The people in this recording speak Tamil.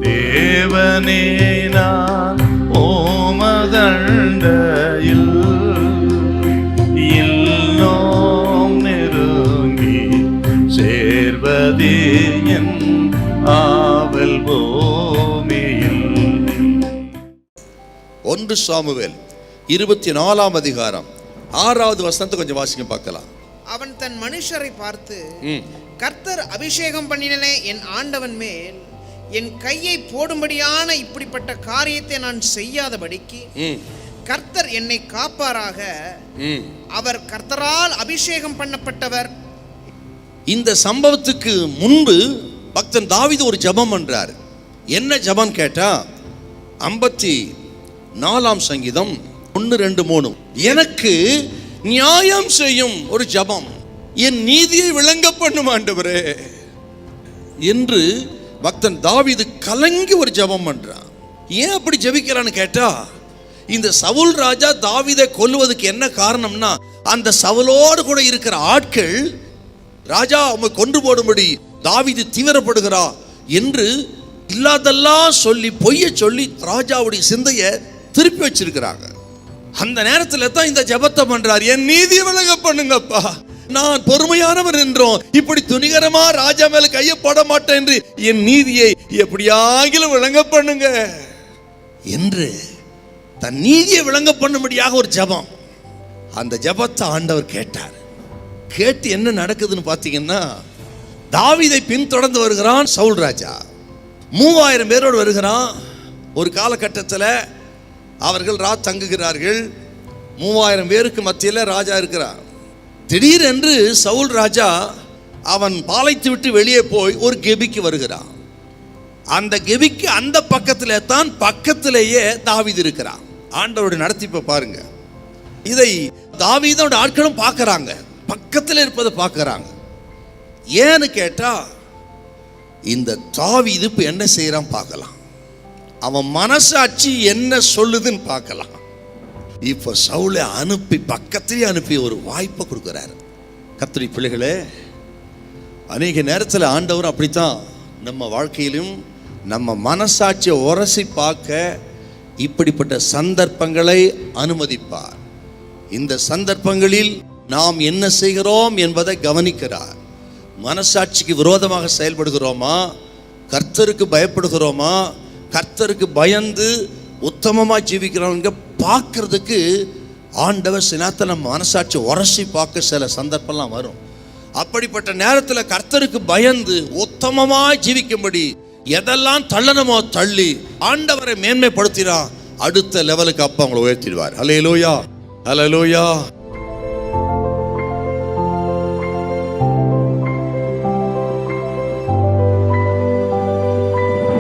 தேவனே நான் ஓமதண்டையில் இன்னும் நெருங்கி சேர்வதே என் ஆவல் பூமியில். 1 சாமுவேல் 24ஆம் அதிகாரம் 6வது வசனத்தை கொஞ்சம் வாசிக்க பார்க்கலாம். அவன் தன் மனுஷரை பார்த்து, கர்த்தர் அபிஷேகம் பண்ணினே என் ஆண்டவன் மேல் என் கையை போடும்படியான இப்படிப்பட்ட காரியத்தை நான் செய்யாதபடிக்கு கர்த்தர் என்னை காப்பாராக. அவர் கர்த்தரால் அபிஷேகம் பண்ணப்பட்டவர். இந்த சம்பவத்துக்கு முன்பு பக்தன் தாவீது ஒரு ஜெபம் பண்றார். என்ன ஜெபம் கேட்டா 54ஆம் சங்கீதம் 1, 2, 3 எனக்கு நியாயம் செய்யும் ஒரு ஜெபம், என் நீதியை விளங்க பண்ணும் ஆண்டவரே என்று பக்தன் தாவீது கலங்கி ஒரு ஜெபம் பண்றான். ஏன் அப்படி ஜெபிக்கிறான்னு கேட்டா, இந்த சவுல் ராஜா தாவீதை கொல்லுவதற்கு என்ன காரணம்னா, அந்த சவுலோடு கூட இருக்கிற ஆட்கள் ராஜா அவங்க கொன்று போடும்படி தாவீது தீவிரப்படுகிறா என்று இல்லாதெல்லாம் சொல்லி பொய்ய சொல்லி ராஜாவுடைய சிந்தையை திருப்பி வச்சிருக்கிறாங்க. அந்த நேரத்தில் தான் இந்த ஜெபத்தை பண்றார், என் நீதியை விளங்க பண்ணுங்கப்பா, நான் பொறுமையானவர் என்றும் இப்படி துணிகரமா ராஜா மேல கையப்பட மாட்டேன் என்று என் நீதியை எப்படியாகிலும் விளங்க பண்ணுங்க என்று தன் நீதியை விளங்க பண்ணும்படியாக ஒரு ஜெபம். அந்த ஜெபத்தை ஆண்டவர் கேட்டார். கேட்டு என்ன நடக்குதுன்னு பார்த்தீங்கன்னா, தாவீதை பின்தொடர்ந்து வருகிறான் சவுல் ராஜா. 3000 பேரோடு வருகிறான். ஒரு காலகட்டத்தில் அவர்கள் தங்குகிறார்கள். 3000 பேருக்கு மத்தியில் ராஜா இருக்கிறார். திடீரென்று சவுல் ராஜா அவன் பாளைத்து விட்டு வெளியே போய் ஒரு கெபிக்கு வருகிறான். அந்த கெபிக்கு அந்த பக்கத்தில் தான் பக்கத்திலேயே தாவீது இருக்கிறான். ஆண்டவருடைய நடத்திப்பை பாருங்க. இதை தாவீதோட ஆட்களும் பார்க்கறாங்க, பக்கத்தில் இருப்பதை பார்க்கறாங்க. ஏன்னு கேட்டா, இந்த தாவீது இப்ப என்ன செய்யறான் பார்க்கலாம், அவன் மனசாட்சி என்ன சொல்லுதுன்னு பார்க்கலாம். இப்ப சவுலை அனுப்பி பக்கத்திலே அனுப்பி ஒரு வாய்ப்பை கொடுக்கிறாரு. கர்த்தருடைய பிள்ளைகளே, அநேக நேரத்தில் ஆண்டவர் அப்படித்தான் நம்ம வாழ்க்கையிலும் நம்ம மனசாட்சியை உரசி பார்க்க இப்படிப்பட்ட சந்தர்ப்பங்களை அனுமதிப்பார். இந்த சந்தர்ப்பங்களில் நாம் என்ன செய்கிறோம் என்பதை கவனிக்கிறார். மனசாட்சிக்கு விரோதமாக செயல்படுகிறோமா, கர்த்தருக்கு பயப்படுகிறோமா, கர்த்தருக்கு பயந்து உத்தமமா ஜீவிக்கிறவங்க பார்க்கறதுக்கு ஆண்டவர் சினத்தை நம்ம மனசாட்சி உரசி பார்க்க சில சந்தர்ப்பம்லாம் வரும். அப்படிப்பட்ட நேரத்தில் கர்த்தருக்கு பயந்து உத்தமமா ஜீவிக்கும்படி எதெல்லாம் தள்ளனமோ தள்ளி ஆண்டவரை மேன்மைப்படுத்தினா அடுத்த லெவலுக்கு அப்ப அவங்களை உயர்த்திடுவார். ஹல்லேலூயா, ஹல்லேலூயா.